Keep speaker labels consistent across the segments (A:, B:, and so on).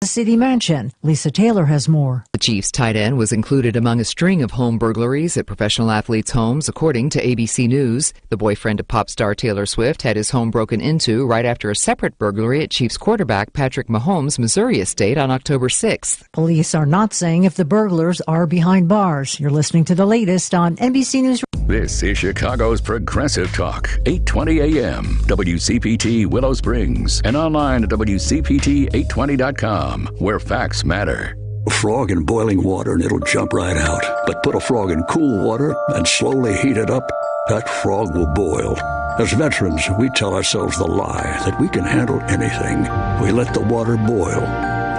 A: the City Mansion. Lisa Taylor has more.
B: The Chiefs tight end was included among a string of home burglaries at professional athletes' homes, according to ABC News. The boyfriend of pop star Taylor Swift had his home broken into right after a separate burglary at Chiefs quarterback Patrick Mahomes' Missouri estate on October 6th.
A: Police are not saying if the burglars are behind bars. You're listening to the latest on NBC News.
C: This is Chicago's Progressive Talk, 820 AM, WCPT Willow Springs, and online at WCPT820.com, where facts matter.
D: A frog in boiling water and it'll jump right out. But put a frog in cool water and slowly heat it up, that frog will boil. As veterans, we tell ourselves the lie that we can handle anything. We let the water boil.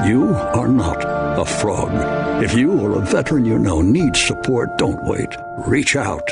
D: You are not a frog. If you or a veteran you know needs support, don't wait. Reach out.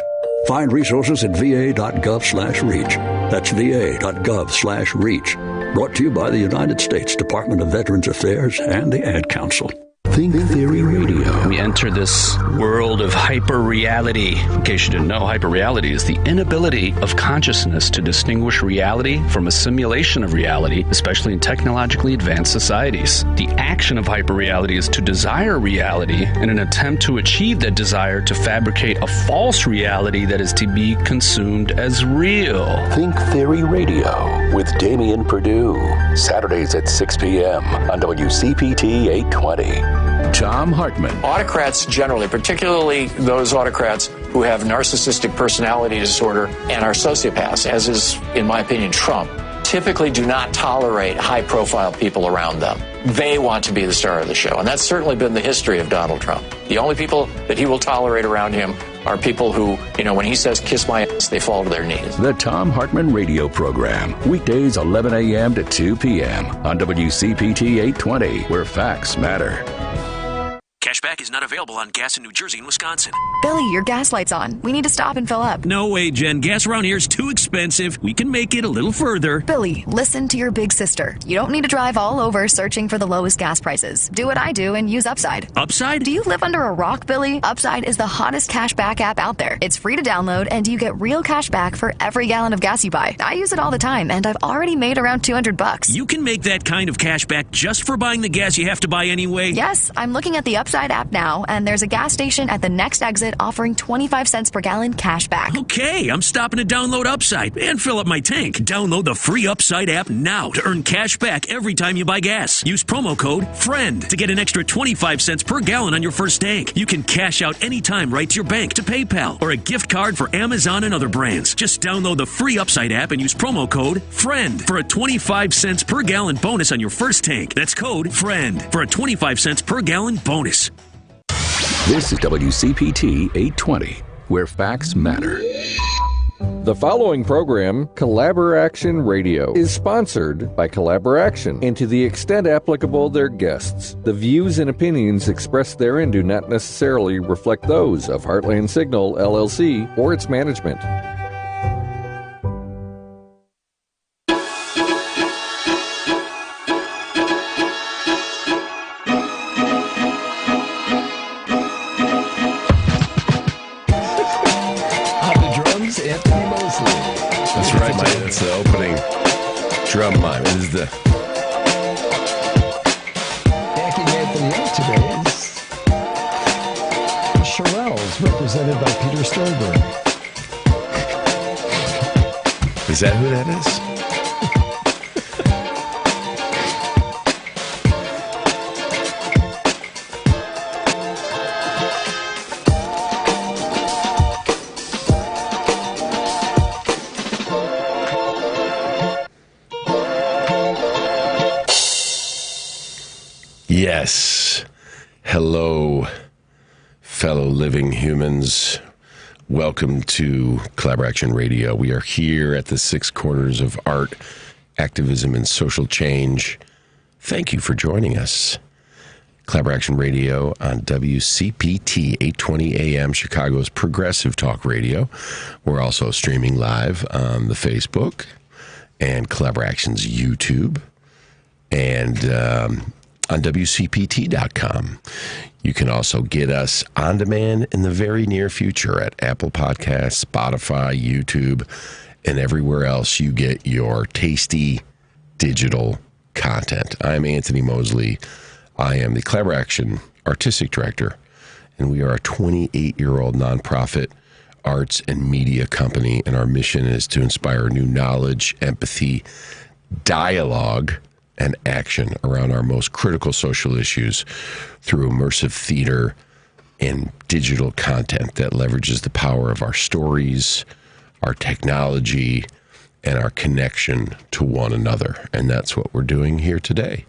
D: Find resources at va.gov/reach. That's va.gov/reach. Brought to you by the United States Department of Veterans Affairs and the Ad Council.
E: Think Theory Radio.
F: We enter this world of hyper-reality. In case you didn't know, hyper-reality is the inability of consciousness to distinguish reality from a simulation of reality, especially in technologically advanced societies. The action of hyper-reality is to desire reality in an attempt to achieve that desire to fabricate a false reality that is to be consumed as real.
E: Think Theory Radio with Damian Perdue. Saturdays at 6 p.m. on WCPT 820.
C: Tom Hartman.
G: Autocrats generally, particularly those autocrats who have narcissistic personality disorder and are sociopaths, as is, in my opinion, Trump, typically do not tolerate high-profile people around them. They want to be the star of the show, and that's certainly been the history of Donald Trump. The only people that he will tolerate around him are people who, when he says, kiss my ass, they fall to their knees.
C: The Tom Hartman Radio Program, weekdays 11 a.m. to 2 p.m. on WCPT 820, where facts matter.
H: Cashback is not available on gas in New Jersey and Wisconsin.
I: Billy, your gas light's on. We need to stop and fill up.
H: No way, Jen. Gas around here is too expensive. We can make it a little further.
I: Billy, listen to your big sister. You don't need to drive all over searching for the lowest gas prices. Do what I do and use Upside.
H: Upside?
I: Do you live under a rock, Billy? Upside is the hottest cashback app out there. It's free to download, and you get real cash back for every gallon of gas you buy. I use it all the time, and I've already made around $200.
H: You can make that kind of cash back just for buying the gas you have to buy anyway?
I: Yes, I'm looking at the Upside app now, and there's a gas station at the next exit offering 25 cents per gallon cash back.
H: Okay, I'm stopping to download Upside and fill up my tank. Download the free Upside app now to earn cash back every time you buy gas. Use promo code FRIEND to get an extra 25 cents per gallon on your first tank. You can cash out anytime right to your bank, to PayPal, or a gift card for Amazon and other brands. Just download the free Upside app and use promo code FRIEND for a 25 cents per gallon bonus on your first tank. That's code FRIEND for a 25 cents per gallon bonus.
C: This is WCPT 820, where facts matter.
J: The following program, Collaboraction Radio, is sponsored by Collaboraction, and to the extent applicable, their guests. The views and opinions expressed therein do not necessarily reflect those of Heartland Signal, LLC, or its management.
K: It's the opening drum line. This is the
L: backing anthem today is Shirelles, represented by Peter Sternberg.
K: Is that who that is? Yes. Hello, fellow living humans. Welcome to Collaboration Radio. We are here at the six corners of art, activism, and social change. Thank you for joining us. Collaboration Radio on WCPT 820 AM, Chicago's Progressive Talk Radio. We're also streaming live on the Facebook and Collaboration's YouTube and on WCPT.com. You can also get us on demand in the very near future at Apple Podcasts, Spotify, YouTube, and everywhere else you get your tasty digital content. I'm Anthony Mosley. I am the Collaboraction Artistic Director, and we are a 28-year-old nonprofit arts and media company, and our mission is to inspire new knowledge, empathy, dialogue, and action around our most critical social issues through immersive theater and digital content that leverages the power of our stories, our technology, and our connection to one another. And that's what we're doing here today.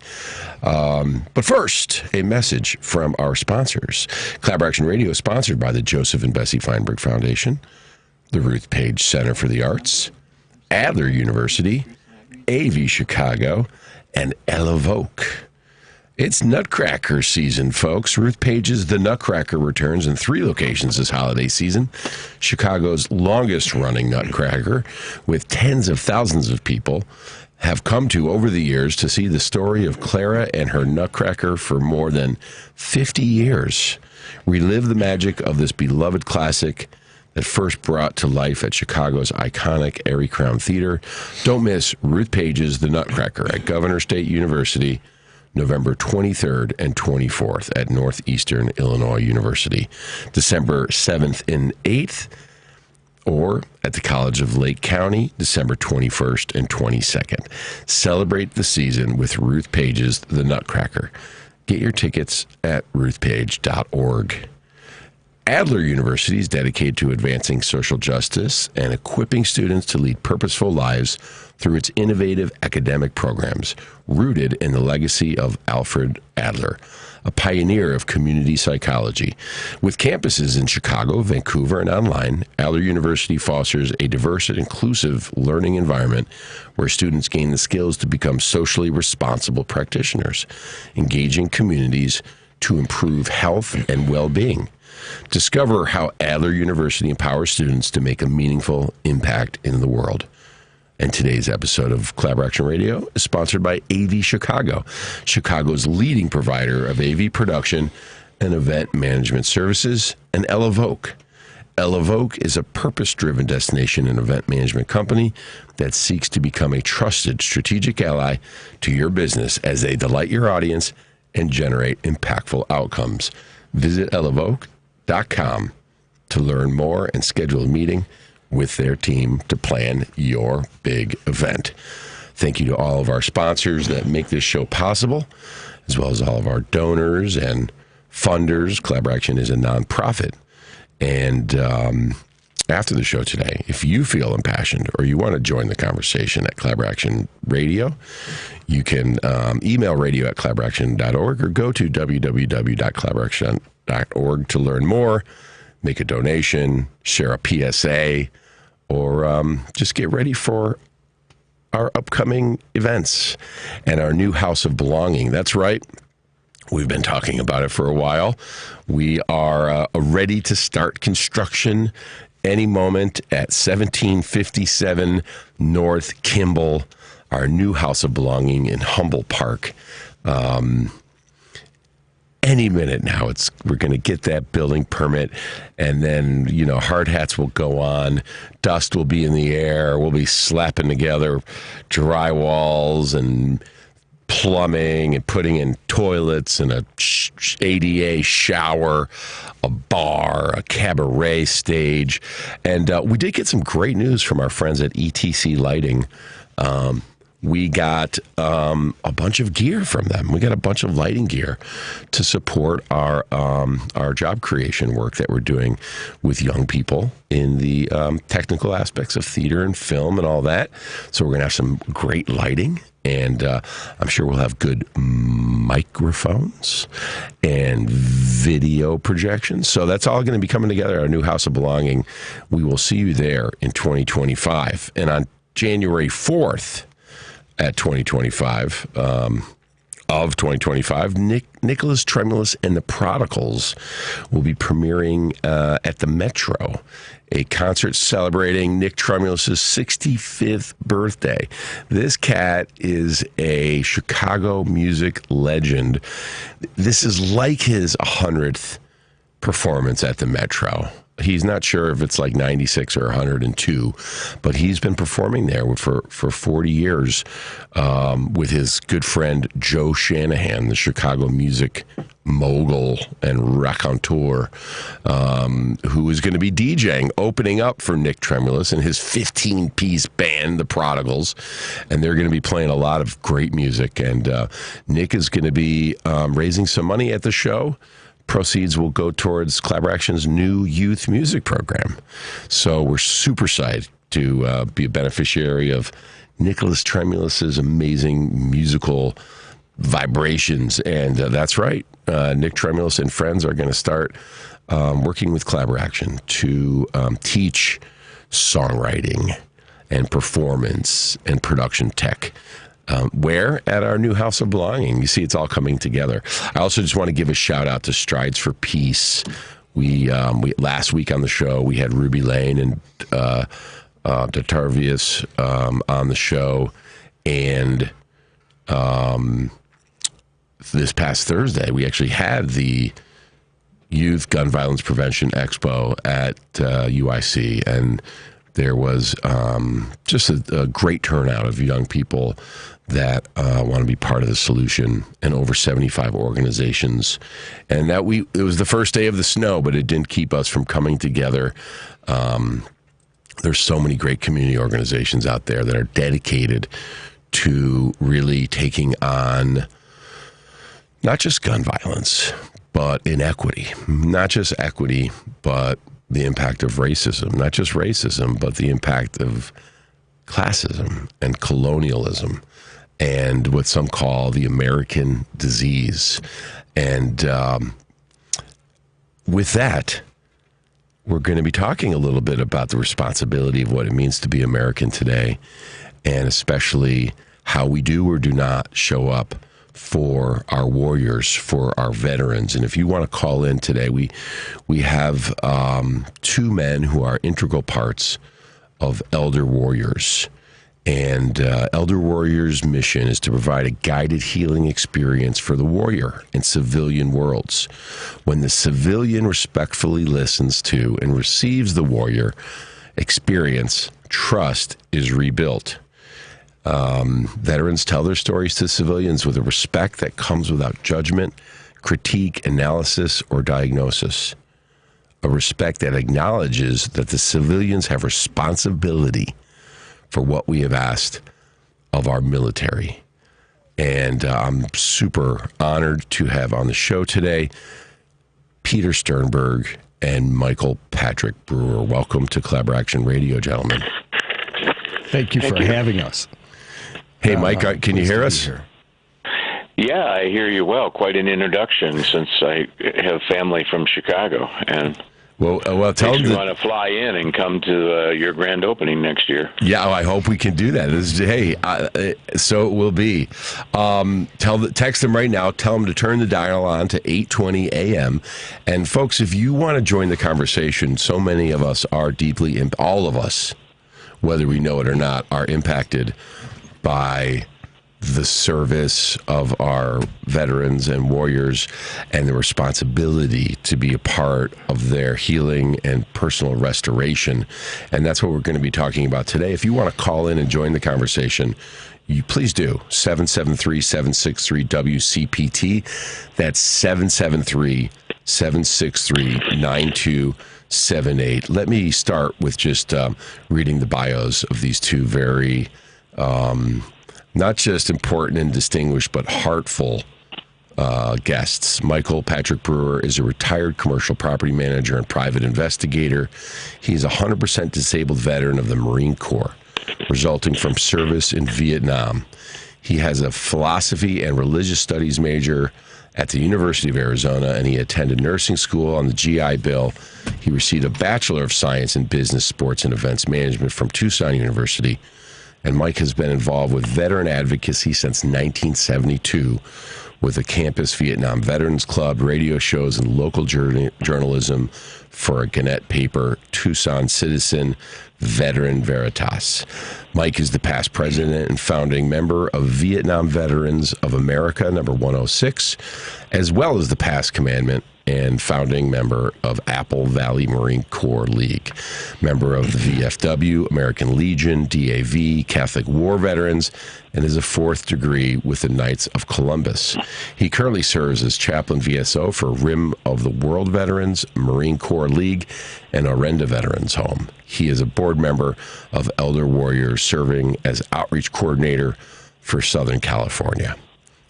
K: But first, a message from our sponsors. Collaboration Radio is sponsored by the Joseph and Bessie Feinberg Foundation, the Ruth Page Center for the Arts, Adler University, AV Chicago, and Elderwarriors. It's Nutcracker season, folks. Ruth Page's The Nutcracker returns in 3 locations this holiday season. Chicago's longest-running Nutcracker, with tens of thousands of people have come to over the years to see the story of Clara and her Nutcracker for more than 50 years. Relive the magic of this beloved classic that first brought to life at Chicago's iconic Erie Crown Theater. Don't miss Ruth Page's The Nutcracker at Governor State University, November 23rd and 24th at Northeastern Illinois University, December 7th and 8th, or at the College of Lake County, December 21st and 22nd. Celebrate the season with Ruth Page's The Nutcracker. Get your tickets at ruthpage.org. Adler University is dedicated to advancing social justice and equipping students to lead purposeful lives through its innovative academic programs, rooted in the legacy of Alfred Adler, a pioneer of community psychology. With campuses in Chicago, Vancouver, and online, Adler University fosters a diverse and inclusive learning environment where students gain the skills to become socially responsible practitioners, engaging communities to improve health and well-being. Discover how Adler University empowers students to make a meaningful impact in the world. And today's episode of Collaboration Radio is sponsored by AV Chicago, Chicago's leading provider of AV production and event management services, and Elderwarriors. Elderwarriors is a purpose-driven destination and event management company that seeks to become a trusted strategic ally to your business as they delight your audience and generate impactful outcomes. Visit elderwarriors.com to learn more and schedule a meeting with their team to plan your big event. Thank you to all of our sponsors that make this show possible, as well as all of our donors and funders. Collaboration is a nonprofit. And after the show today, if you feel impassioned or you want to join the conversation at Collaboration Radio, you can email radio@collaboration.org or go to www.collaboration.org to learn more, make a donation, share a PSA, or just get ready for our upcoming events and our new House of Belonging. That's right. We've been talking about it for a while. We are ready to start construction any moment at 1757 North Kimball, our new House of Belonging in Humboldt Park. Any minute now, we're going to get that building permit, and then, hard hats will go on, dust will be in the air, we'll be slapping together drywalls and plumbing and putting in toilets and a ADA shower, a bar, a cabaret stage. And we did get some great news from our friends at ETC Lighting. We got a bunch of gear from them. We got a bunch of lighting gear to support our job creation work that we're doing with young people in the technical aspects of theater and film and all that. So we're going to have some great lighting, and I'm sure we'll have good microphones and video projections. So that's all going to be coming together at our new House of Belonging. We will see you there in 2025. And on January 4th, at 2025, Nicholas Tremulous and the Prodigals will be premiering at the Metro, a concert celebrating Nick Tremulous's 65th birthday. This cat is a Chicago music legend. This is like his 100th performance at the Metro. He's not sure if it's like 96 or 102, but he's been performing there for 40 years with his good friend Joe Shanahan, the Chicago music mogul and raconteur, who is going to be DJing, opening up for Nick Tremulis and his 15-piece band, the Prodigals, and they're going to be playing a lot of great music. And Nick is going to be raising some money at the show. Proceeds will go towards Collaboraction's new youth music program. So we're super excited to be a beneficiary of Nicholas Tremulis's amazing musical vibrations. And that's right. Nick Tremulis and friends are going to start working with Collaboration to teach songwriting and performance and production tech. Where? At our new House of Belonging. You see, it's all coming together. I also just want to give a shout out to Strides for Peace. We last week on the show, we had Ruby Lane and Datarvius on the show. And this past Thursday, we actually had the Youth Gun Violence Prevention Expo at UIC, and there was just a great turnout of young people that want to be part of the solution, and over 75 organizations. And that it was the first day of the snow, but it didn't keep us from coming together. There's so many great community organizations out there that are dedicated to really taking on not just gun violence, but inequity. Not just equity, but the impact of racism. Not just racism, but the impact of classism and colonialism and what some call the American disease. And with that, we're going to be talking a little bit about the responsibility of what it means to be American today, and especially how we do or do not show up for our warriors, for our veterans. And if you want to call in today, we have two men who are integral parts of Elderwarriors. And Elderwarriors' mission is to provide a guided healing experience for the warrior in civilian worlds. When the civilian respectfully listens to and receives the warrior experience, trust is rebuilt. Veterans tell their stories to civilians with a respect that comes without judgment, critique, analysis, or diagnosis. A respect that acknowledges that the civilians have responsibility for what we have asked of our military. And I'm super honored to have on the show today Peter Sternberg and Michael Patrick Brewer. Welcome to Collaboration Radio, gentlemen.
L: Thank you for having us.
K: Hey, Mike, can you hear us?
M: Yeah, I hear you well. Quite an introduction, since I have family from Chicago. And
K: well, tell them
M: you want to fly in and come to your grand opening next year.
K: Yeah, I hope we can do that. So it will be. Text them right now. Tell them to turn the dial on to 8:20 a.m. And folks, if you want to join the conversation, so many of us are deeply, all of us, whether we know it or not, are impacted by the service of our veterans and warriors and the responsibility to be a part of their healing and personal restoration. And that's what we're going to be talking about today. If you want to call in and join the conversation, you please do. 773-763-WCPT. That's 773-763-9278. Let me start with just reading the bios of these two very not just important and distinguished, but heartful guests. Michael Patrick Brewer is a retired commercial property manager and private investigator. He's a 100% disabled veteran of the Marine Corps, resulting from service in Vietnam. He has a philosophy and religious studies major at the University of Arizona, and he attended nursing school on the GI Bill. He received a Bachelor of Science in Business, Sports, and Events Management from Tucson University. And Mike has been involved with veteran advocacy since 1972 with the Campus Vietnam Veterans Club, radio shows, and local journalism for a Gannett paper, Tucson Citizen, Veteran Veritas. Mike is the past president and founding member of Vietnam Veterans of America, number 106, as well as the past commandant and founding member of Apple Valley Marine Corps League, member of the VFW, American Legion, DAV, Catholic War Veterans, and is a 4th degree with the Knights of Columbus. He currently serves as chaplain VSO for Rim of the World Veterans, Marine Corps League, and Orenda Veterans Home. He is a board member of Elderwarriors, serving as outreach coordinator for Southern California.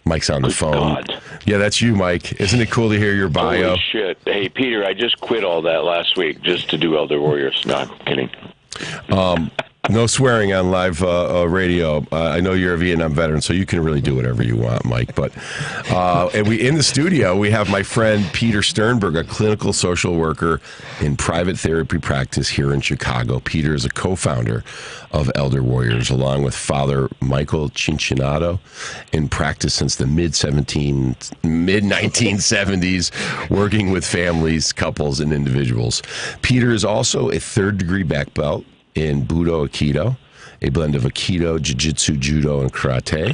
K: Mike's on the phone.
M: God.
K: Yeah, that's you, Mike. Isn't it cool to hear your bio?
M: Holy shit. Hey, Peter, I just quit all that last week just to do Elderwarriors. No, I'm kidding.
K: No swearing on live radio. I know you're a Vietnam veteran, so you can really do whatever you want, Mike. But and in the studio, we have my friend Peter Sternberg, a clinical social worker in private therapy practice here in Chicago. Peter is a co-founder of Elderwarriors, along with Father Michael Cincinnato, in practice since the mid-1970s, working with families, couples, and individuals. Peter is also a 3rd-degree black belt in Budo Aikido, a blend of Aikido, Jiu-Jitsu, Judo, and Karate.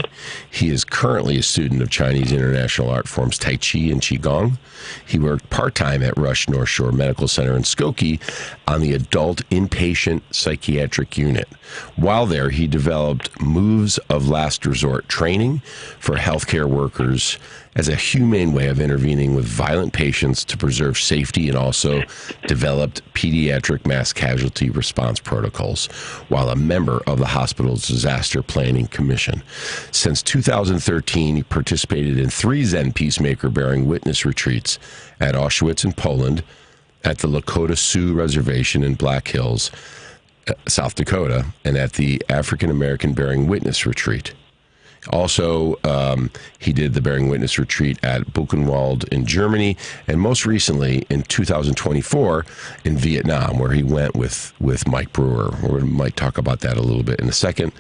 K: He is currently a student of Chinese international art forms Tai Chi and Qigong. He worked part-time at Rush North Shore Medical Center in Skokie on the adult inpatient psychiatric unit. While there, he developed moves of last resort training for healthcare workers as a humane way of intervening with violent patients to preserve safety, and also developed pediatric mass casualty response protocols while a member of the hospital's disaster planning commission. Since 2013, he participated in 3 Zen Peacemaker Bearing Witness retreats at Auschwitz in Poland, at the Lakota Sioux Reservation in Black Hills, South Dakota, and at the African American Bearing Witness Retreat. Also, he did the Bearing Witness Retreat at Buchenwald in Germany, and most recently in 2024 in Vietnam, where he went with Mike Brewer. We might talk about that a little bit in a second.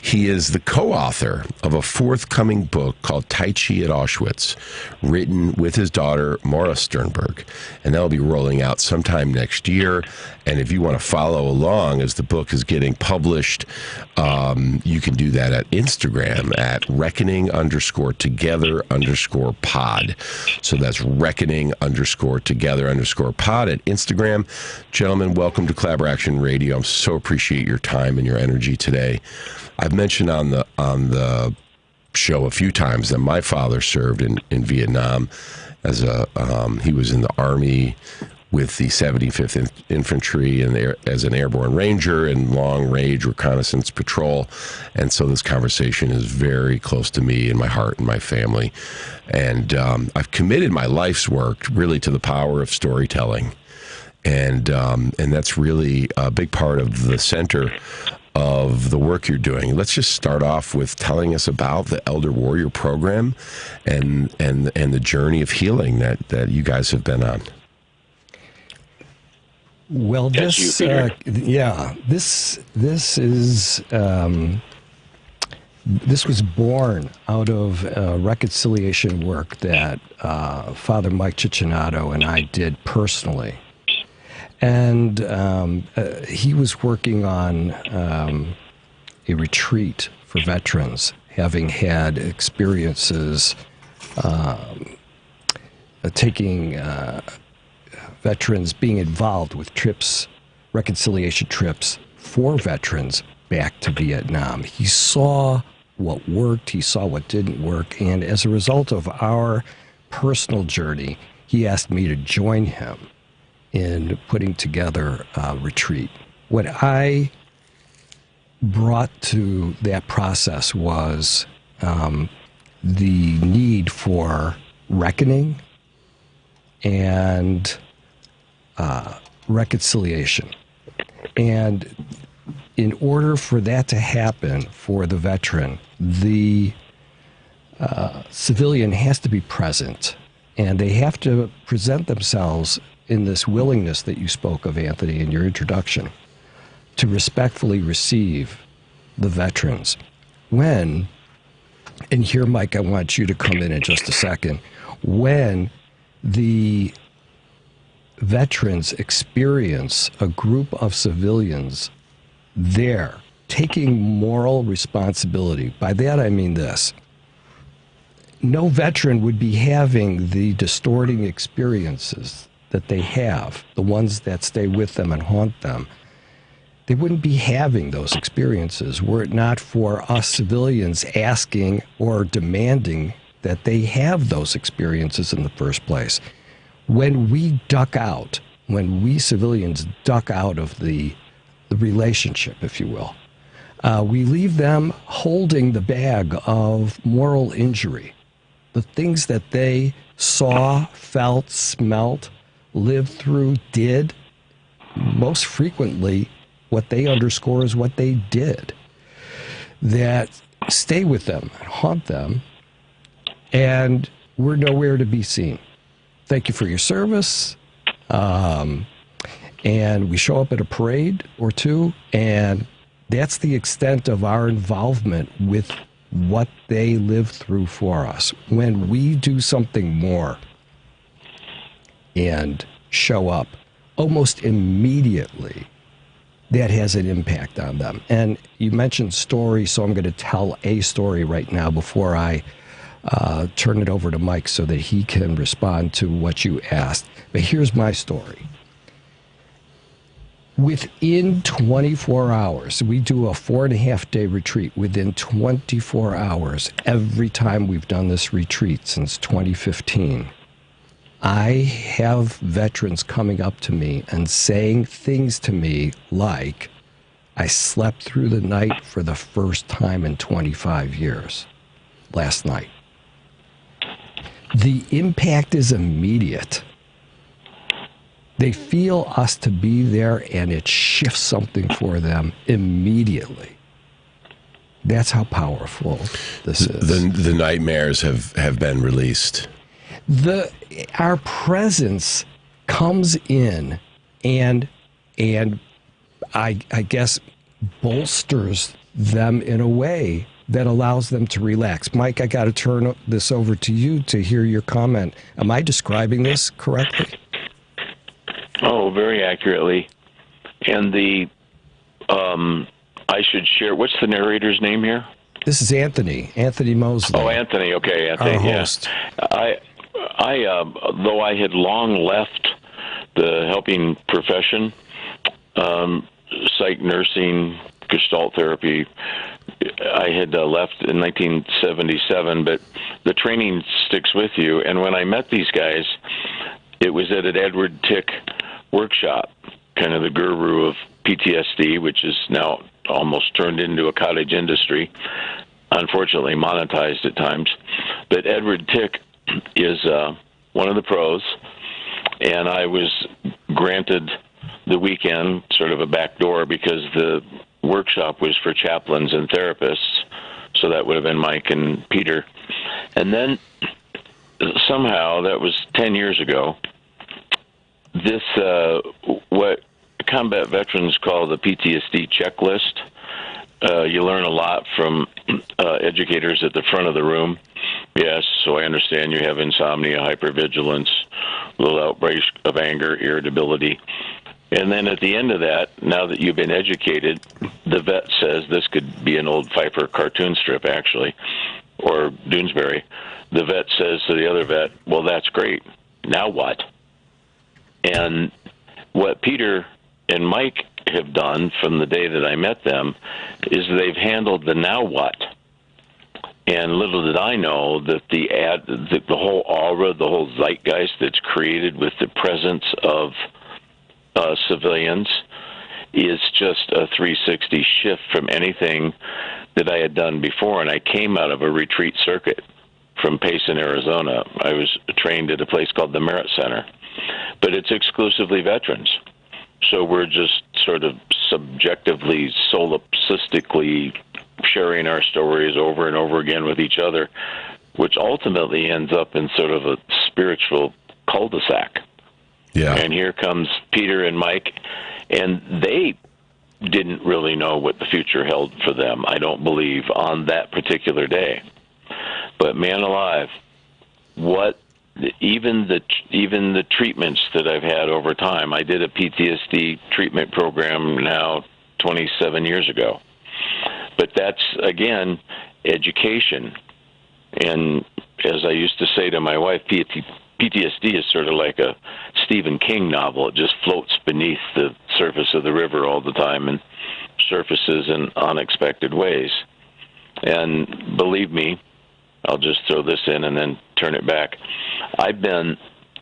K: He is the co-author of a forthcoming book called Tai Chi at Auschwitz, written with his daughter, Maura Sternberg, and that'll be rolling out sometime next year. And if you want to follow along as the book is getting published, you can do that at Instagram at reckoning_together_pod. So that's reckoning_together_pod at Instagram. Gentlemen, welcome to Collaboraction Radio. I so appreciate your time and your energy today. I've mentioned on the show a few times that my father served in Vietnam as he was in the Army with the 75th Infantry and as an airborne ranger and long-range reconnaissance patrol. And so this conversation is very close to me and my heart and my family. And I've committed my life's work really to the power of storytelling. And that's really a big part of the center of the work you're doing. Let's just start off with telling us about the Elder Warrior program and the journey of healing that you guys have been on.
L: Well, this is this was born out of reconciliation work that Father Mike Cincinnato and I did personally, and he was working on a retreat for veterans, having had experiences taking veterans, being involved with trips, reconciliation trips for veterans back to Vietnam. He saw what worked, he saw what didn't work, and as a result of our personal journey, he asked me to join him in putting together a retreat. What I brought to that process was the need for reckoning and reconciliation. And in order for that to happen for the veteran, the civilian has to be present, and they have to present themselves in this willingness that you spoke of, Anthony, in your introduction, to respectfully receive the veterans. When, and here, Mike, I want you to come in just a second, when the veterans experience a group of civilians there taking moral responsibility. By that I mean this. no veteran would be having the distorting experiences that they have, the ones that stay with them and haunt them. They wouldn't be having those experiences were it not for us civilians asking or demanding that they have those experiences in the first place. When we duck out, when we civilians duck out of the relationship, if you will, we leave them holding the bag of moral injury. The things that they saw, felt, smelt, lived through, did, most frequently, what they underscore is what they did, that stay with them, haunt them, and we're nowhere to be seen. Thank you for your service. And we show up at a parade or two, and that's the extent of our involvement with what they lived through for us. When we do something more and show up almost immediately, that has an impact on them. And you mentioned stories, so I'm going to tell a story right now before I turn it over to Mike so that he can respond to what you asked. But here's my story. Within 24 hours, we do a 4.5-day retreat. Within 24 hours, every time we've done this retreat since 2015, I have veterans coming up to me and saying things to me like, I slept through the night for the first time in 25 years last night. The impact is immediate. They feel us to be there, and it shifts something for them immediately. That's how powerful this is.
K: The nightmares have been released.
L: Our presence comes in and I guess bolsters them in a way that allows them to relax. Mike, I got to turn this over to you to hear your comment. Am I describing this correctly?
M: Oh, very accurately. And I should share, what's the narrator's name here?
L: This is Anthony Mosley.
M: Oh, Anthony, okay, Anthony.
L: Our host.
M: Yeah. I though I had long left the helping profession, psych nursing, Gestalt therapy, I had left in 1977, but the training sticks with you. And when I met these guys, it was at an Edward Tick workshop, kind of the guru of PTSD, which is now almost turned into a cottage industry, unfortunately monetized at times. But Edward Tick is one of the pros, and I was granted the weekend, sort of a back door, because the workshop was for chaplains and therapists, so that would have been Mike and Peter. And then somehow, that was 10 years ago, this, what combat veterans call the PTSD checklist. You learn a lot from educators at the front of the room. Yes, so I understand you have insomnia, hypervigilance, little outbreak of anger, irritability. And then at the end of that, now that you've been educated, the vet says, this could be an old Pfeiffer cartoon strip, actually, or Doonesbury. The vet says to the other vet, well, that's great. Now what? And what Peter and Mike have done from the day that I met them is they've handled the now what. And little did I know that the whole aura, the whole zeitgeist that's created with the presence of civilians is just a 360 shift from anything that I had done before. And I came out of a retreat circuit from Payson, Arizona. I was trained at a place called the Merit Center, but it's exclusively veterans. So we're just sort of subjectively, solipsistically sharing our stories over and over again with each other, which ultimately ends up in sort of a spiritual cul-de-sac.
K: Yeah.
M: And here comes Peter and Mike, and they didn't really know what the future held for them, I don't believe, on that particular day. But man alive, what even the treatments that I've had over time. I did a PTSD treatment program now 27 years ago. But that's, again, education. And as I used to say to my wife, PTSD is sort of like a Stephen King novel. It just floats beneath the surface of the river all the time and surfaces in unexpected ways. And believe me, I'll just throw this in and then turn it back. I've been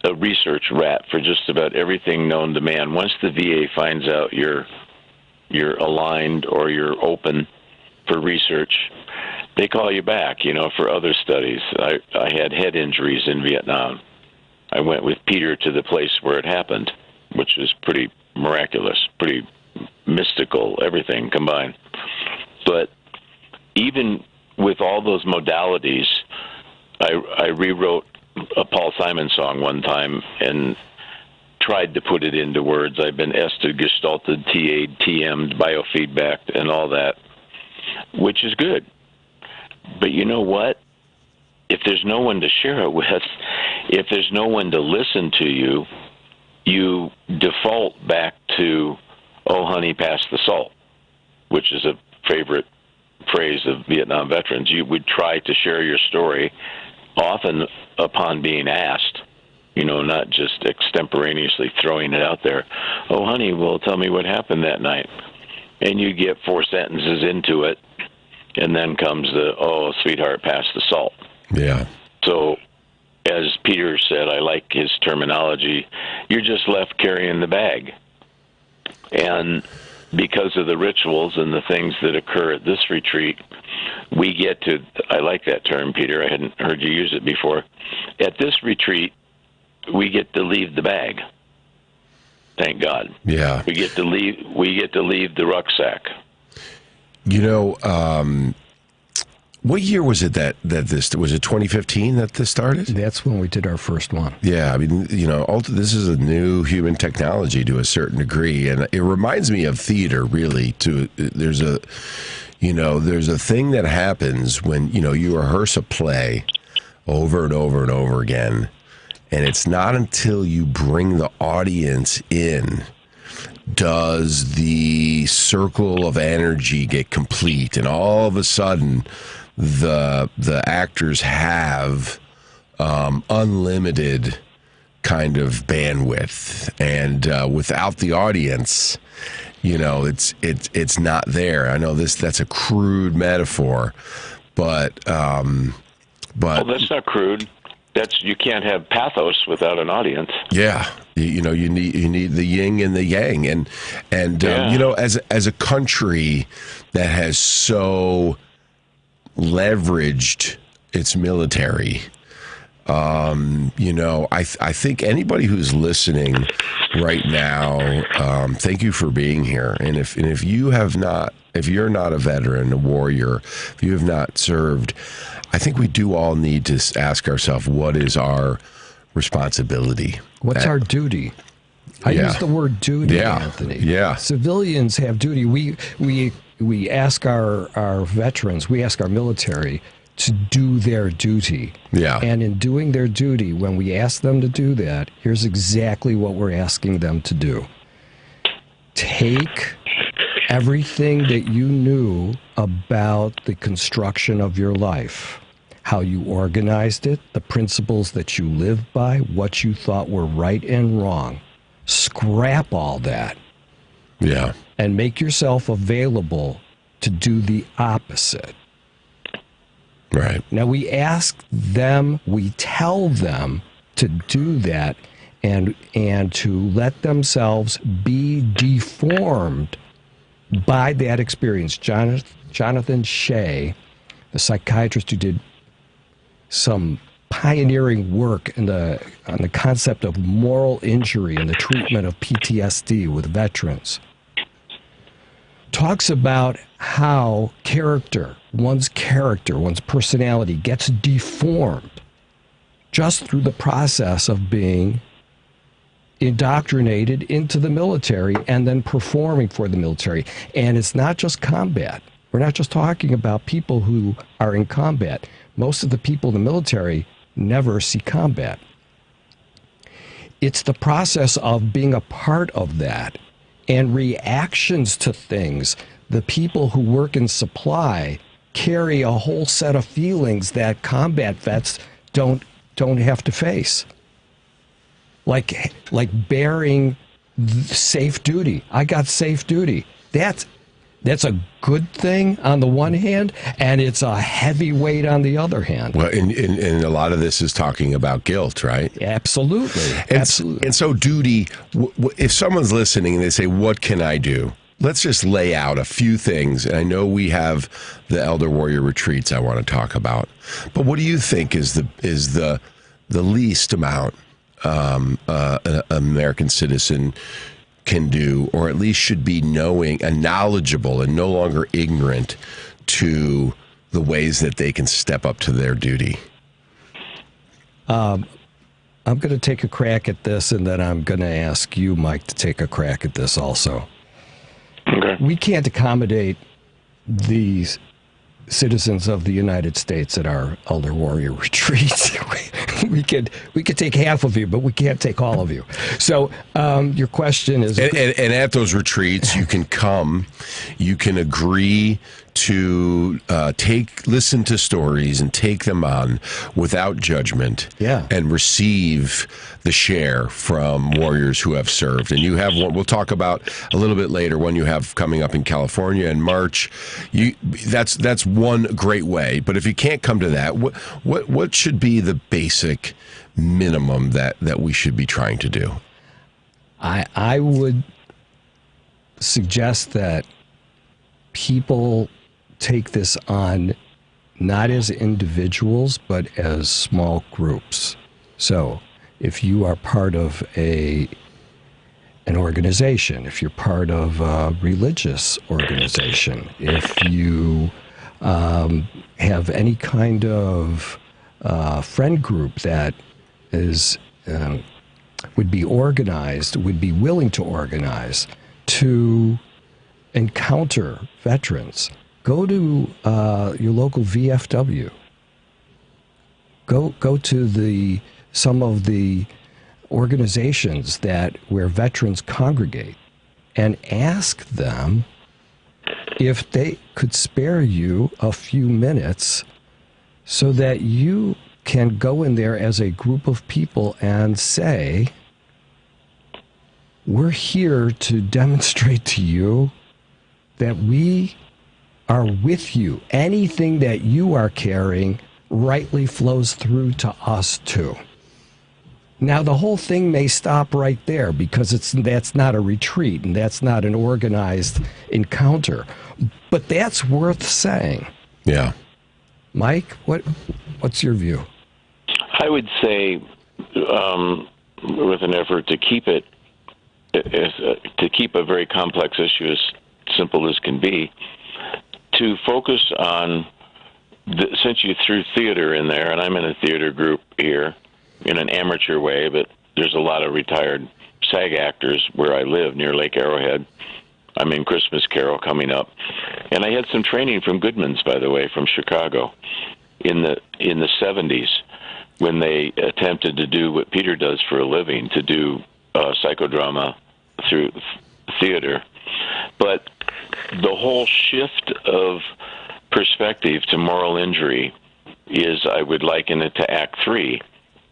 M: a research rat for just about everything known to man. Once the VA finds out you're aligned or you're open for research, they call you back, for other studies. I had head injuries in Vietnam. I went with Peter to the place where it happened, which was pretty miraculous, pretty mystical, everything combined. But even with all those modalities, I rewrote a Paul Simon song one time and tried to put it into words. I've been ested, gestalted, TA'd, TM'd, biofeedbacked, and all that, which is good. But you know what? If there's no one to share it with, if there's no one to listen to you, you default back to, oh, honey, pass the salt, which is a favorite phrase of Vietnam veterans. You would try to share your story, often upon being asked, not just extemporaneously throwing it out there. Oh, honey, well, tell me what happened that night. And you get 4 sentences into it, and then comes the, oh, sweetheart, pass the salt.
K: Yeah.
M: So, as Peter said, I like his terminology, you're just left carrying the bag. And because of the rituals and the things that occur at this retreat, we get to, I like that term, Peter, I hadn't heard you use it before. At this retreat, we get to leave the bag. Thank God.
K: Yeah.
M: We get to leave the rucksack.
K: What year was it that this, was it 2015 that this started?
L: That's when we did our first one.
K: Yeah, I mean, this is a new human technology to a certain degree, and it reminds me of theater, really. There's a thing that happens when, you rehearse a play over and over and over again, and it's not until you bring the audience in does the circle of energy get complete, and all of a sudden the actors have unlimited kind of bandwidth, and without the audience, it's not there. I know that's a crude metaphor, but
M: well, that's not crude. You can't have pathos without an audience.
K: Yeah, you need the yin and the yang, and as a country that has so leveraged its military, I think anybody who's listening right now, thank you for being here. And if you're not a veteran, a warrior, if you have not served, I think we do all need to ask ourselves, what is our responsibility?
L: What's our duty? I use the word duty, Anthony.
K: Yeah.
L: Civilians have duty. We ask our veterans, we ask our military to do their duty.
K: Yeah.
L: And in doing their duty, when we ask them to do that, here's exactly what we're asking them to do. Take everything that you knew about the construction of your life, how you organized it, the principles that you lived by, what you thought were right and wrong. Scrap all that.
K: Yeah.
L: And make yourself available to do the opposite.
K: Right.
L: Now, we ask them, we tell them to do that and to let themselves be deformed by that experience. Jonathan Shea, the psychiatrist who did some pioneering work on the concept of moral injury and the treatment of PTSD with veterans, talks about how one's personality gets deformed just through the process of being indoctrinated into the military and then performing for the military. And it's not just combat. We're not just talking about people who are in combat. Most of the people in the military never see combat. It's the process of being a part of that and reactions to things. The people who work in supply carry a whole set of feelings that combat vets don't have to face. Like bearing safe duty. I got safe duty. That's a good thing on the one hand, and it's a heavy weight on the other hand.
K: Well, and a lot of this is talking about guilt, right?
L: Absolutely. Absolutely.
K: And so duty, if someone's listening and they say, what can I do? Let's just lay out a few things. And I know we have the Elder Warrior retreats I want to talk about. But what do you think is the least amount an American citizen can do, or at least should be knowing and knowledgeable and no longer ignorant to the ways that they can step up to their duty?
L: I'm going to take a crack at this, and then I'm going to ask you, Mike, to take a crack at this also.
M: Okay.
L: We can't accommodate these citizens of the United States at our Elder Warrior retreats. we could take half of you, but we can't take all of you. So your question is...
K: And at those retreats, you can come, you can agree to listen to stories and take them on without judgment, and receive the share from warriors who have served. And you have one we'll talk about a little bit later, one you have coming up in California in March. That's one great way. But if you can't come to that, what should be the basic minimum that we should be trying to do?
L: I would suggest that people take this on not as individuals, but as small groups. So if you are part of an organization, if you're part of a religious organization, if you have any kind of friend group that is would be willing to organize to encounter veterans, go to your local VFW. Go to some of the organizations where veterans congregate, and ask them if they could spare you a few minutes so that you can go in there as a group of people and say, we're here to demonstrate to you that we are with you. Anything that you are carrying rightly flows through to us too. Now, the whole thing may stop right there because that's not a retreat and that's not an organized encounter. But that's worth saying.
K: Yeah.
L: Mike, what's your view?
M: I would say, with an effort to keep it, to keep a very complex issue as simple as can be, to focus on, since you threw theater in there, and I'm in a theater group here in an amateur way, but there's a lot of retired SAG actors where I live near Lake Arrowhead. I'm in Christmas Carol coming up. And I had some training from Goodman's, by the way, from Chicago in the 70s when they attempted to do what Peter does for a living, to do psychodrama through theater. But the whole shift of perspective to moral injury is, I would liken it to Act 3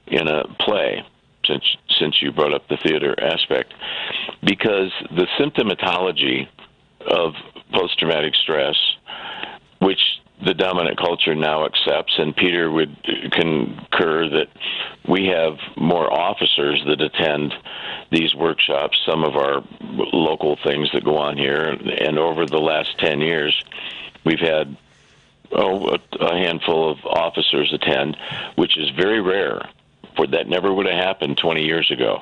M: in a play, since you brought up the theater aspect, because the symptomatology of post-traumatic stress, which the dominant culture now accepts, and Peter would concur that we have more officers that attend these workshops, some of our local things that go on here, and over the last 10 years, we've had a handful of officers attend, which is very rare. For that never would have happened 20 years ago,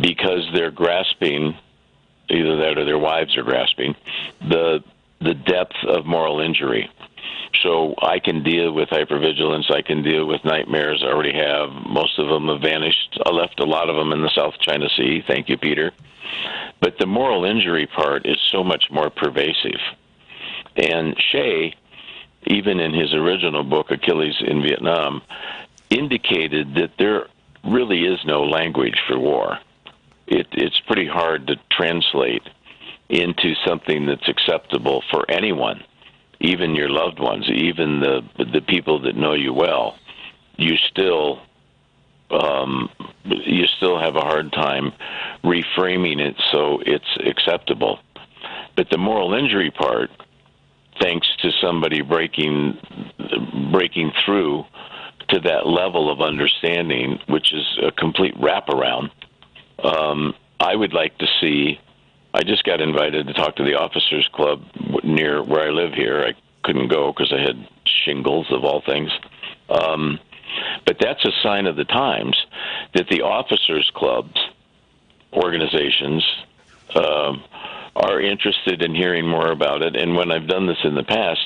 M: because they're grasping, either that or their wives are grasping, the depth of moral injury. So I can deal with hypervigilance. I can deal with nightmares. I already have. Most of them have vanished. I left a lot of them in the South China Sea. Thank you, Peter. But the moral injury part is so much more pervasive. And Shea, even in his original book, Achilles in Vietnam, indicated that there really is no language for war. It's pretty hard to translate into something that's acceptable for anyone, even your loved ones, even the people that know you well. you still have a hard time reframing it so it's acceptable. But the moral injury part, thanks to somebody breaking through to that level of understanding, which is a complete wraparound, I would like to see. I just got invited to talk to the Officers Club near where I live here. I couldn't go because I had shingles, of all things. But that's a sign of the times that the Officers Clubs organizations are interested in hearing more about it. And when I've done this in the past,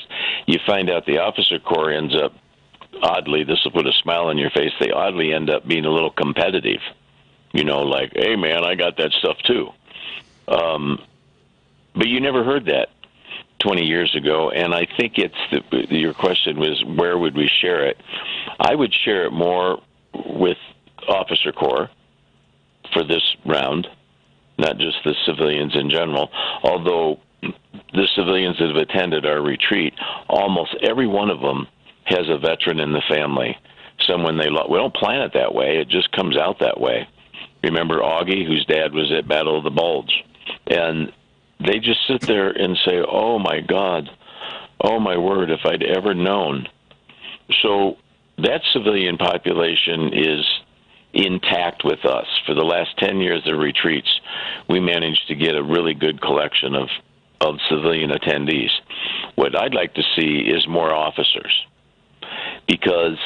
M: you find out the Officer Corps ends up, oddly, this will put a smile on your face, they oddly end up being a little competitive. You know, like, hey, man, I got that stuff too. But you never heard that 20 years ago, and I think your question was, where would we share it? I would share it more with Officer Corps for this round, not just the civilians in general, although the civilians that have attended our retreat, almost every one of them has a veteran in the family, someone they love. We don't plan it that way. It just comes out that way. Remember Augie, whose dad was at Battle of the Bulge? And they just sit there and say, oh, my God, oh, my word, if I'd ever known. So that civilian population is intact with us. For the last 10 years of retreats, we managed to get a really good collection of civilian attendees. What I'd like to see is more officers because,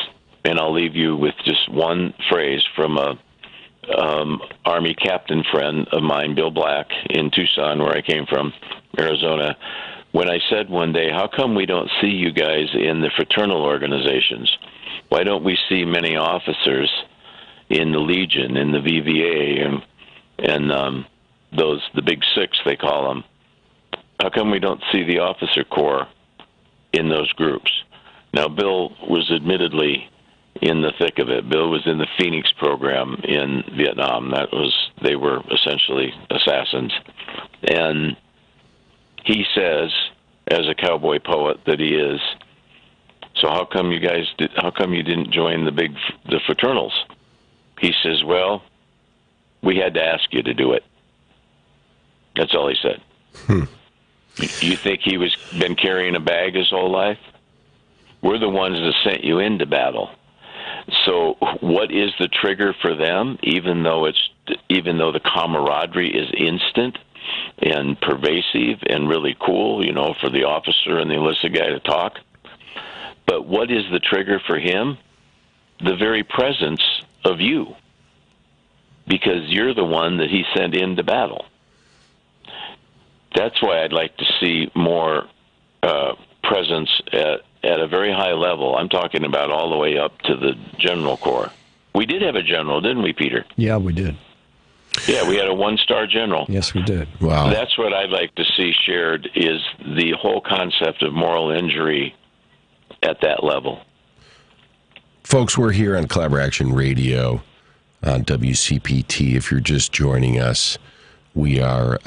M: and I'll leave you with just one phrase from a Army captain friend of mine, Bill Black, in Tucson, where I came from, Arizona, when I said one day, how come we don't see you guys in the fraternal organizations? Why don't we see many officers in the Legion, in the VVA, and the Big Six, they call them? How come we don't see the Officer Corps in those groups? Now, Bill was admittedly in the thick of it. Bill was in the Phoenix program in Vietnam. They were essentially assassins. And he says, as a cowboy poet that he is, so how come you didn't join the fraternals? He says, well, we had to ask you to do it. That's all he said. You think he was been carrying a bag his whole life? We're the ones that sent you into battle. So what is the trigger for them, even though the camaraderie is instant and pervasive and really cool, you know, for the officer and the enlisted guy to talk? But what is the trigger for him? The very presence of you, because you're the one that he sent into battle. That's why I'd like to see more presence at a very high level. I'm talking about all the way up to the General Corps. We did have a general, didn't we, Peter?
L: Yeah, we did.
M: Yeah, we had a one-star general.
L: Yes, we did.
K: Wow.
M: That's what I'd like to see shared, is the whole concept of moral injury at that level.
K: Folks, we're here on Collaboration Radio on WCPT. If you're just joining us, we are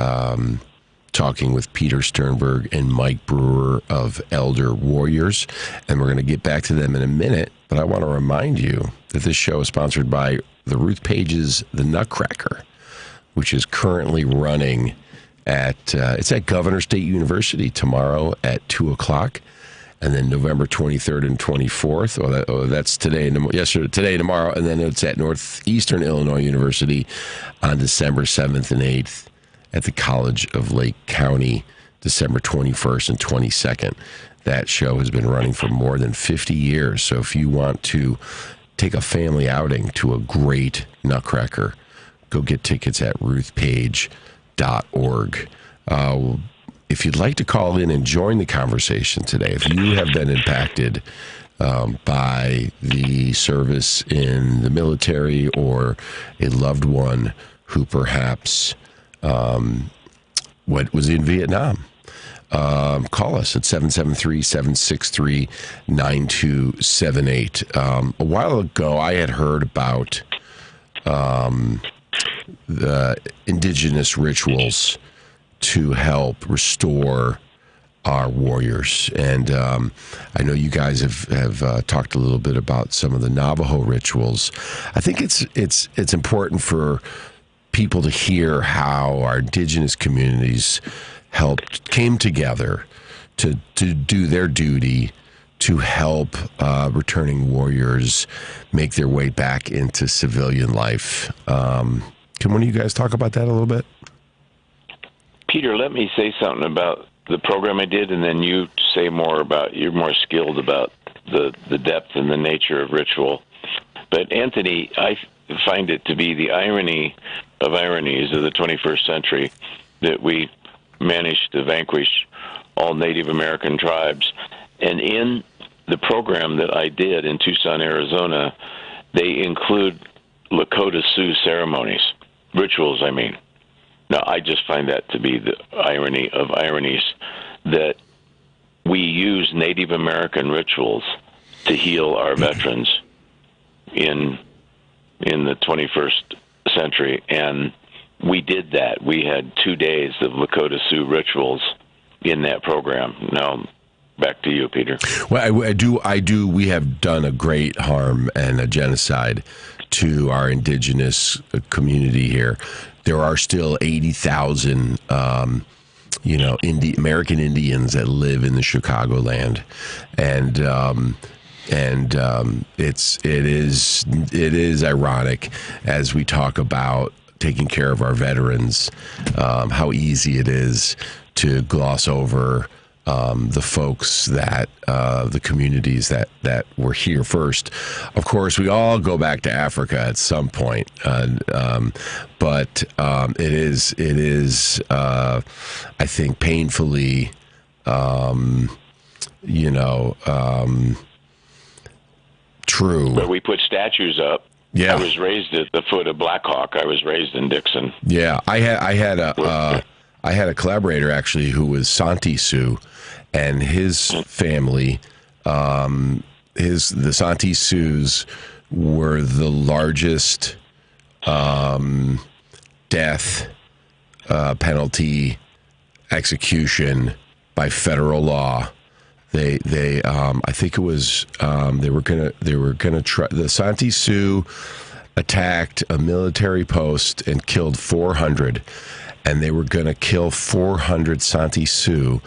K: talking with Peter Sternberg and Mike Brewer of Elderwarriors, and we're going to get back to them in a minute, but I want to remind you that this show is sponsored by the Ruth Page's The Nutcracker, which is currently running it's at Governor State University tomorrow at 2 o'clock, and then November 23rd and 24th, that's today and tomorrow, and then it's at Northeastern Illinois University on December 7th and 8th. At the College of Lake County, December 21st and 22nd. That show has been running for more than 50 years. So if you want to take a family outing to a great Nutcracker, go get tickets at ruthpage.org. If you'd like to call in and join the conversation today, if you have been impacted by the service in the military or a loved one who perhaps what was in Vietnam, call us at 773-763-9278. A while ago, I had heard about the indigenous rituals to help restore our warriors. And I know you guys have talked a little bit about some of the Navajo rituals. I think it's important for people to hear how our indigenous communities came together to do their duty to help returning warriors make their way back into civilian life. Can one of you guys talk about that a little bit?
M: Peter, let me say something about the program I did, and then you say more about, you're more skilled about the depth and the nature of ritual. But Anthony, I find it to be the irony of ironies of the 21st century that we managed to vanquish all Native American tribes. And in the program that I did in Tucson, Arizona, they include Lakota Sioux ceremonies, rituals, I mean. Now, I just find that to be the irony of ironies, that we use Native American rituals to heal our veterans in the 21st century. And we did that. We had 2 days of Lakota Sioux rituals in that program. Now, back to you, Peter.
K: Well, I do. We have done a great harm and a genocide to our indigenous community here. There are still 80,000, American Indians that live in the Chicagoland, and it is ironic as we talk about taking care of our veterans, how easy it is to gloss over the folks that the communities that were here first. Of course, we all go back to Africa at some point, but it is I think painfully true.
M: But we put statues up.
K: Yeah,
M: I was raised at the foot of Black Hawk. I was raised in Dixon.
K: Yeah, I had a collaborator actually who was Santi Sioux, and his family, the Santi Sioux were the largest death penalty execution by federal law. They I think it was they were gonna try. The Santi Sioux attacked a military post and killed 400. And they were going to kill 400 Santi Sioux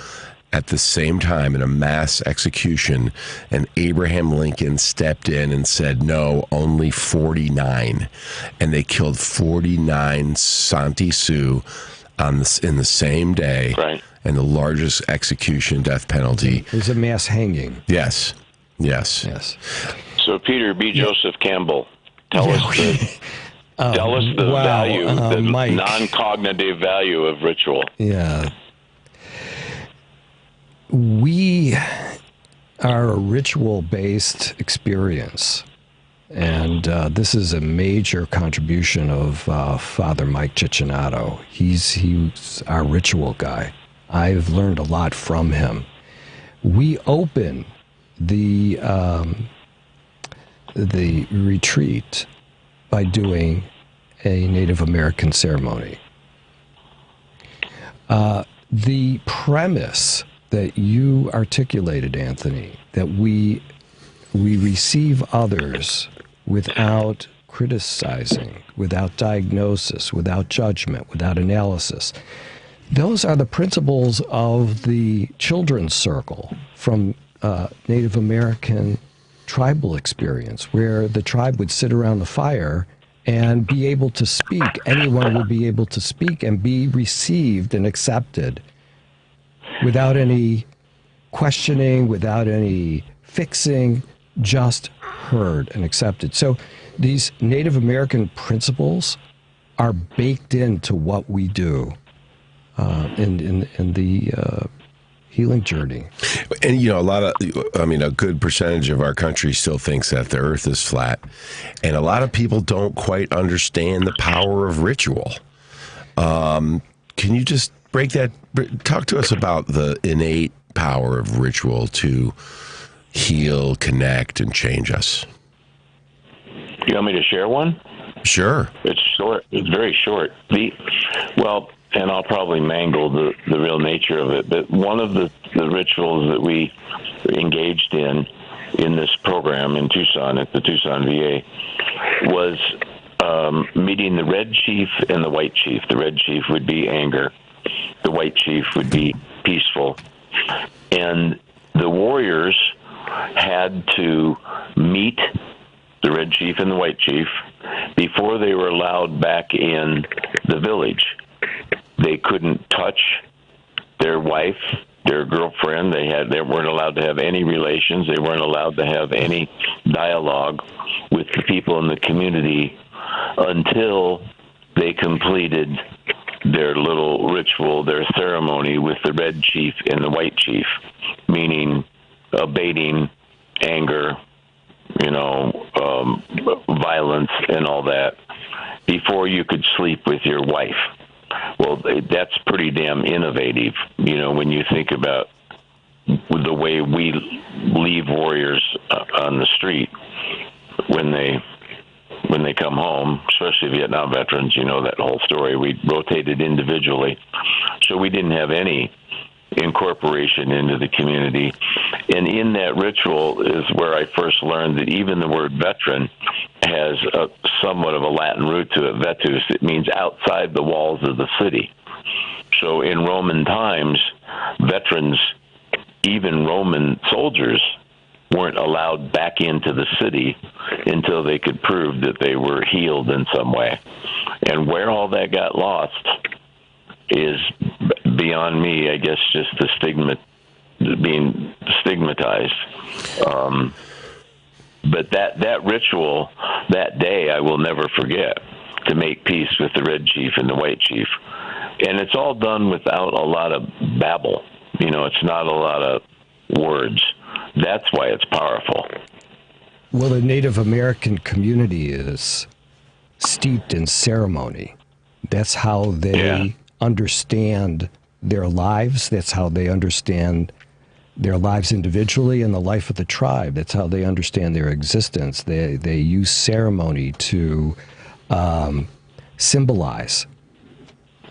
K: at the same time in a mass execution. And Abraham Lincoln stepped in and said, no, only 49. And they killed 49 Santi Sioux in the same day.
M: Right.
K: And the largest execution death penalty.
L: It was a mass hanging.
K: Yes.
M: So, Peter B. Joseph Campbell, tell us the value, the non-cognitive value of ritual.
L: Yeah. We are a ritual-based experience, and this is a major contribution of Father Mike Cicinato. He's our ritual guy. I've learned a lot from him. We open the retreat by doing a Native American ceremony. The premise that you articulated, Anthony, that we receive others without criticizing, without diagnosis, without judgment, without analysis, those are the principles of the children's circle from Native American tribal experience, where the tribe would sit around the fire and be able to speak. Anyone would be able to speak and be received and accepted without any questioning, without any fixing, just heard and accepted. So these Native American principles are baked into what we do in the healing journey.
K: And, a good percentage of our country still thinks that the earth is flat. And a lot of people don't quite understand the power of ritual. Can you just talk to us about the innate power of ritual to heal, connect, and change us?
M: You want me to share one?
K: Sure.
M: It's short. It's very short. and I'll probably mangle the real nature of it, but one of the rituals that we engaged in this program in Tucson, at the Tucson VA, was meeting the red chief and the white chief. The red chief would be anger. The white chief would be peaceful. And the warriors had to meet the red chief and the white chief before they were allowed back in the village. They couldn't touch their wife, their girlfriend. They weren't allowed to have any relations. They weren't allowed to have any dialogue with the people in the community until they completed their little ritual, their ceremony with the red chief and the white chief, meaning abating anger, violence and all that, before you could sleep with your wife. Well, that's pretty damn innovative, when you think about the way we leave warriors on the street when they come home, especially Vietnam veterans. That whole story. We rotated individually, so we didn't have any incorporation into the community. And in that ritual is where I first learned that even the word veteran has somewhat of a Latin root to it, vetus. It means outside the walls of the city. So in Roman times, veterans, even Roman soldiers, weren't allowed back into the city until they could prove that they were healed in some way. And where all that got lost is beyond me, I guess, just the being stigmatized. But that ritual, that day, I will never forget, to make peace with the red chief and the white chief. And it's all done without a lot of babble. It's not a lot of words. That's why it's powerful.
L: Well, the Native American community is steeped in ceremony. That's how they understand their lives. That's how they understand their lives individually and the life of the tribe. That's how they understand their existence. They use ceremony to symbolize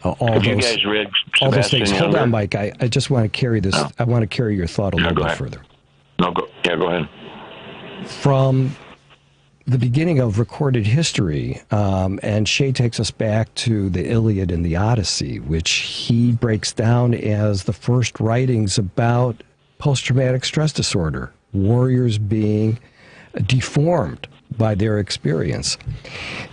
L: all those things. Hold on, Mike. I just want to carry this. I want to carry your thought a little bit further.
M: Go ahead.
L: From the beginning of recorded history, and Shea takes us back to the Iliad and the Odyssey, which he breaks down as the first writings about post-traumatic stress disorder, warriors being deformed by their experience.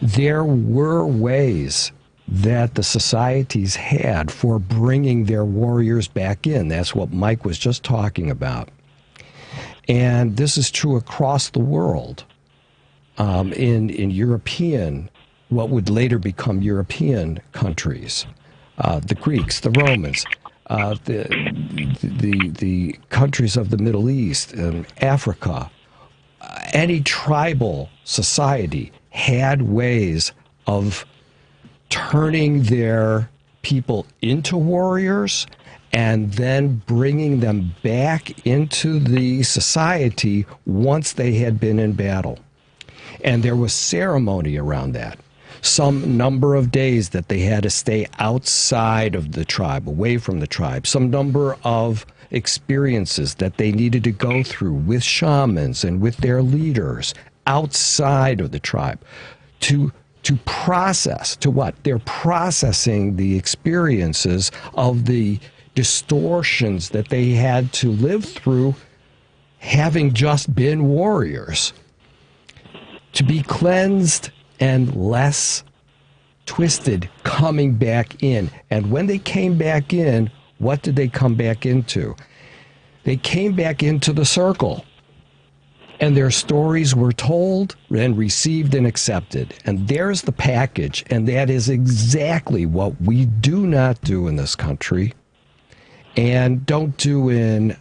L: There were ways that the societies had for bringing their warriors back in. That's what Mike was just talking about. And this is true across the world. In European, what would later become European countries, the Greeks, the Romans, the countries of the Middle East, Africa, any tribal society had ways of turning their people into warriors and then bringing them back into the society once they had been in battle. And there was ceremony around that. Some number of days that they had to stay outside of the tribe, away from the tribe. Some number of experiences that they needed to go through with shamans and with their leaders outside of the tribe to process, to what? They're processing the experiences of the distortions that they had to live through having just been warriors, to be cleansed and less twisted coming back in. And when they came back in, what did they come back into? They came back into the circle, and their stories were told and received and accepted. And there's the package, and that is exactly what we do not do in this country and don't do in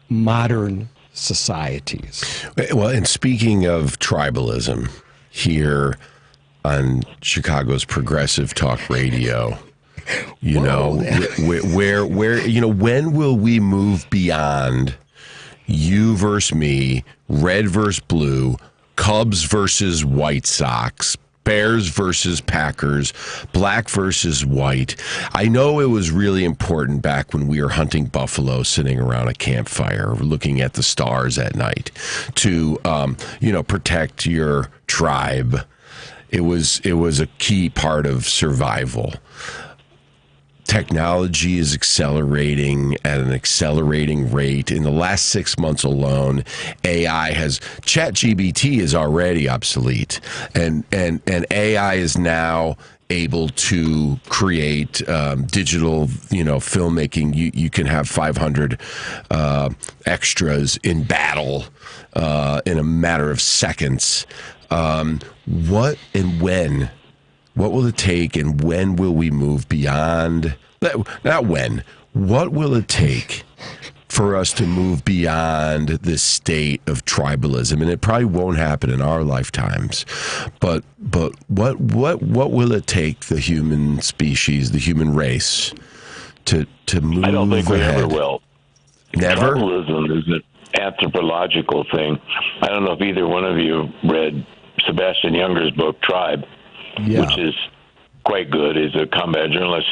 L: modern societies.
K: Well, and speaking of tribalism, here on Chicago's Progressive Talk Radio, where when will we move beyond you versus me, red versus blue, Cubs versus White Sox, Bears versus Packers, black versus white. I know it was really important back when we were hunting buffalo, sitting around a campfire, looking at the stars at night, to protect your tribe. It was a key part of survival. Technology is accelerating at an accelerating rate. In the last 6 months alone, ChatGPT is already obsolete, and AI is now able to create digital, filmmaking. You can have 500 extras in battle in a matter of seconds. What and when? What will it take, and when will we move beyond? Not when. What will it take for us to move beyond this state of tribalism? And it probably won't happen in our lifetimes. But what will it take the human species, the human race, to move?
M: I don't think we
K: ahead?
M: ever will.
K: Never.
M: Tribalism is an anthropological thing. I don't know if either one of you read Sebastian Junger's book Tribe.
L: Yeah.
M: Which is quite good. He's a combat journalist,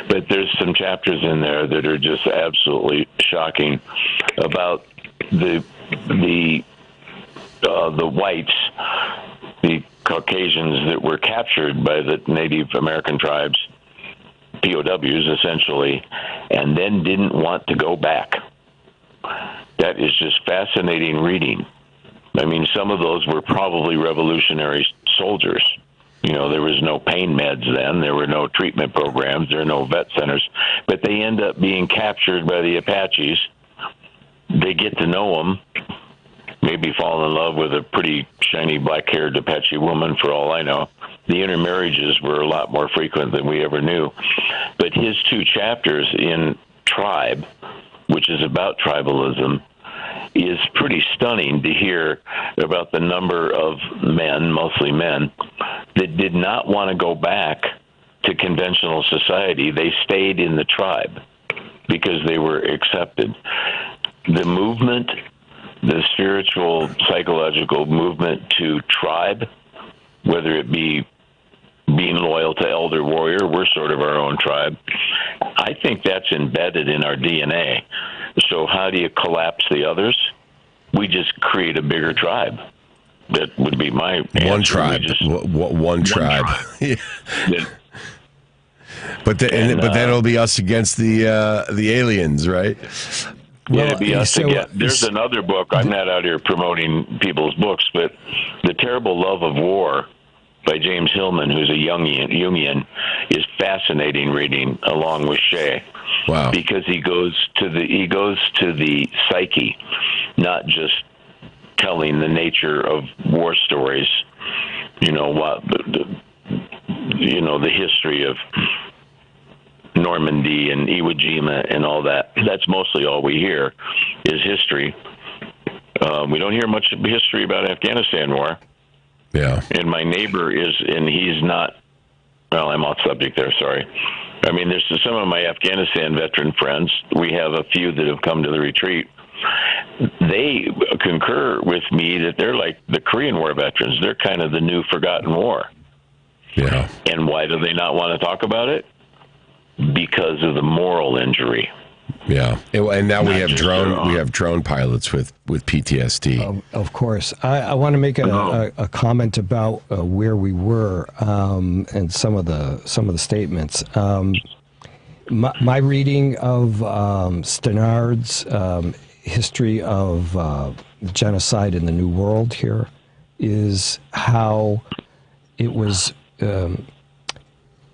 M: but there's some chapters in there that are just absolutely shocking about the whites, the Caucasians that were captured by the Native American tribes, POWs essentially, and then didn't want to go back. That is just fascinating reading. I mean, some of those were probably revolutionary soldiers. There was no pain meds then. There were no treatment programs. There were no vet centers. But they end up being captured by the Apaches. They get to know them, maybe fall in love with a pretty shiny black-haired Apache woman, for all I know. The intermarriages were a lot more frequent than we ever knew. But his 2 chapters in Tribe, which is about tribalism, is pretty stunning to hear about the number of men, mostly men, that did not want to go back to conventional society. They stayed in the tribe because they were accepted. The movement, the spiritual, psychological movement to tribe, whether it be being loyal to Elderwarrior, we're sort of our own tribe, I think that's embedded in our DNA. So how do you collapse the others? We just create a bigger tribe. That would be my answer.
K: One tribe. One tribe. But then it'll be us against the aliens, right?
M: Well, it'd be us again. There's another book. I'm not out here promoting people's books, but The Terrible Love of War by James Hillman, who's a Jungian, is fascinating reading, along with Shea.
K: Wow!
M: Because he goes to the psyche, not just telling the nature of war stories. The history of Normandy and Iwo Jima and all that. That's mostly all we hear is history. We don't hear much history about Afghanistan war.
K: Yeah.
M: And my neighbor he's not, well, I'm off subject there, sorry. I mean, there's some of my Afghanistan veteran friends. We have a few that have come to the retreat. They concur with me that they're like the Korean War veterans. They're kind of the new forgotten war.
K: Yeah.
M: And why do they not want to talk about it? Because of the moral injury.
K: Yeah, and now we have drone pilots with PTSD.
L: Of course, I want to make a comment about where we were and some of the statements. My reading of Sternberg's history of genocide in the New World here is how it was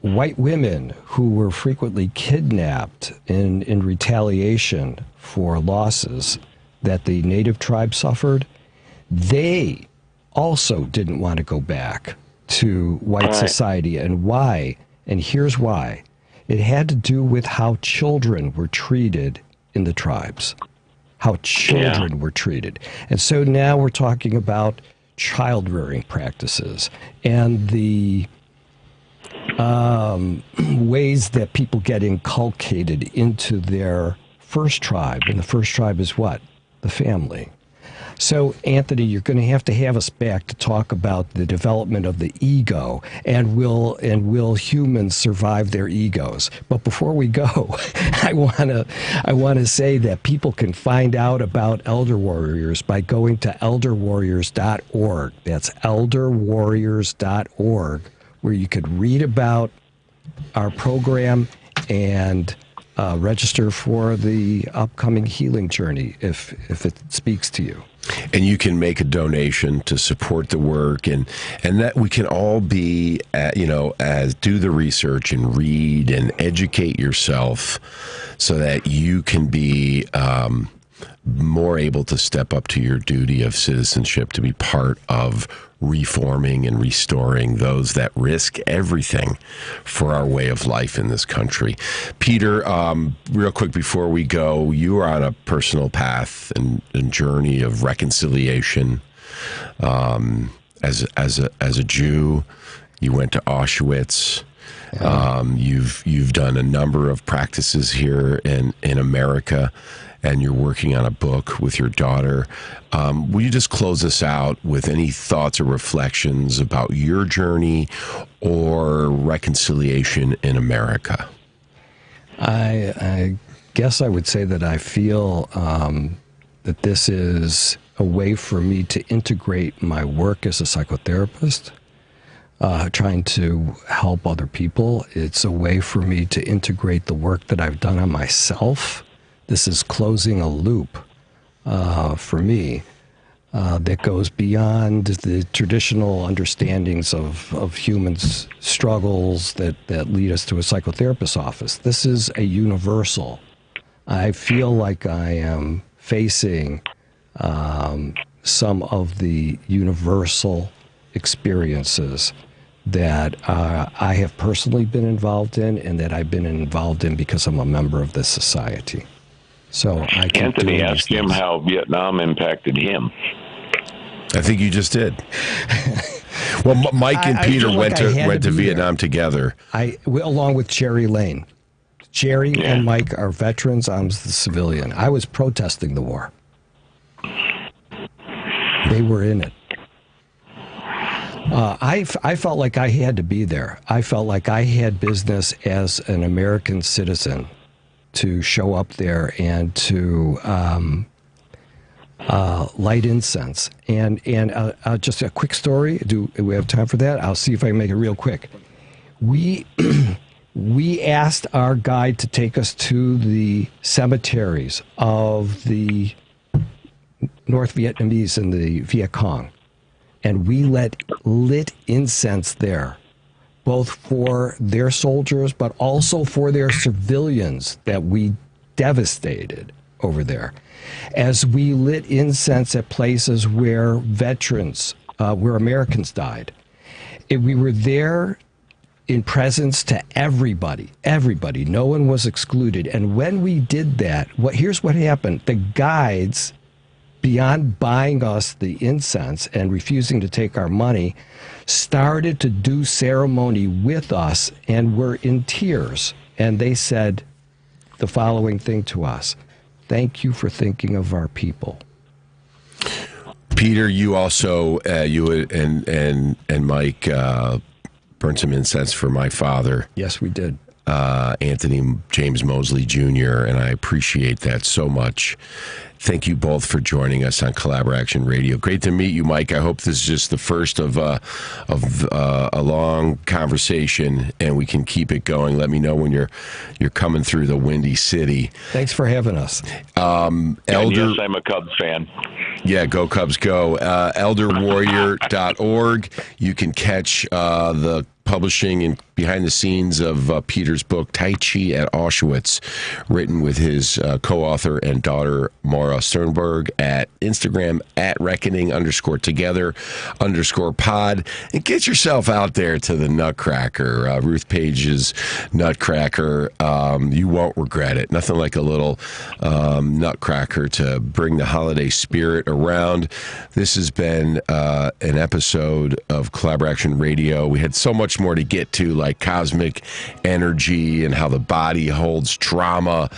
L: white women who were frequently kidnapped in retaliation for losses that the native tribe suffered. They also didn't want to go back to white society. And why? And here's why. It had to do with how children were treated in the tribes. How children were treated. And so now we're talking about child-rearing practices and the ways that people get inculcated into their first tribe. And the first tribe is what? The family. So, Anthony, you're going to have us back to talk about the development of the ego, and will humans survive their egos? But before we go, I want to say that people can find out about Elder Warriors by going to elderwarriors.org. That's elderwarriors.org, where you could read about our program and register for the upcoming healing journey if it speaks to you.
K: And you can make a donation to support the work, and that we can all be, as do the research and read and educate yourself, so that you can be more able to step up to your duty of citizenship, to be part of reforming and restoring those that risk everything for our way of life in this country. Peter, real quick before we go, you are on a personal path and journey of reconciliation. As a Jew, you went to Auschwitz. You've done a number of practices here in America, and you're working on a book with your daughter. Will you just close us out with any thoughts or reflections about your journey or reconciliation in America?
L: I guess I would say that I feel that this is a way for me to integrate my work as a psychotherapist, trying to help other people. It's a way for me to integrate the work that I've done on myself. This is closing a loop for me that goes beyond the traditional understandings of humans' struggles that lead us to a psychotherapist's office. This is a universal. I feel like I am facing some of the universal experiences that I have personally been involved in, and that I've been involved in because I'm a member of this society. So
M: Anthony, ask him how Vietnam impacted him.
K: I think you just did. Well, Mike and Peter went to Vietnam together.
L: Along with Jerry Lane. Jerry and Mike are veterans. I'm the civilian. I was protesting the war. They were in it. I felt like I had to be there. I felt like I had business as an American citizen to show up there and to light incense. And just a quick story. Do we have time for that? I'll see if I can make it real quick. We asked our guide to take us to the cemeteries of the North Vietnamese and the Viet Cong, and we lit incense there, both for their soldiers, but also for their civilians that we devastated over there. As we lit incense at places where veterans, where Americans died, we were there in presence to everybody. No one was excluded. And when we did that, here's what happened. The guides, beyond buying us the incense and refusing to take our money, started to do ceremony with us and were in tears. And they said the following thing to us: "Thank you for thinking of our people."
K: Peter, you also, you and Mike burned some incense for my father.
L: Yes, we did.
K: Anthony James Mosley Jr., and I appreciate that so much. Thank you both for joining us on Collaboraction Radio. Great to meet you, Mike. I hope this is just the first of a long conversation, and we can keep it going. Let me know when you're coming through the Windy City.
L: Thanks for having us.
M: Yes, I'm a Cubs fan.
K: Yeah, go Cubs, go. Elderwarrior.org. You can catch the publishing and behind the scenes of Peter's book, Tai Chi at Auschwitz, written with his co-author and daughter, Maura Sternberg, at Instagram, at reckoning_together_pod. And get yourself out there to the Nutcracker, Ruth Page's Nutcracker. You won't regret it. Nothing like a little Nutcracker to bring the holiday spirit around. This has been an episode of Collaboration Radio. We had so much much more to get to, like cosmic energy and how the body holds trauma.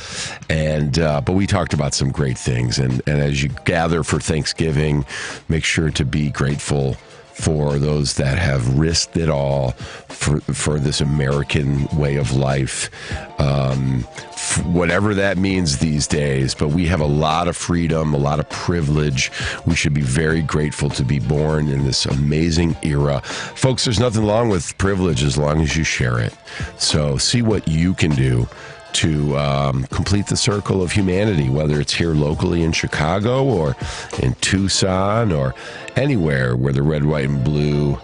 K: And but we talked about some great things. And as you gather for Thanksgiving, make sure to be grateful for those that have risked it all for this American way of life, whatever that means these days. But we have a lot of freedom, a lot of privilege. We should be very grateful to be born in this amazing era. Folks, there's nothing wrong with privilege as long as you share it. So see what you can do to complete the circle of humanity, whether it's here locally in Chicago or in Tucson or anywhere where the red, white, and blue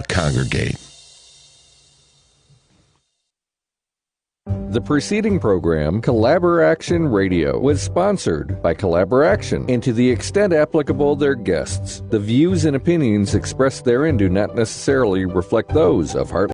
K: congregate.
J: The preceding program, Collaboraction Radio, was sponsored by Collaboraction, and to the extent applicable, their guests. The views and opinions expressed therein do not necessarily reflect those of Heart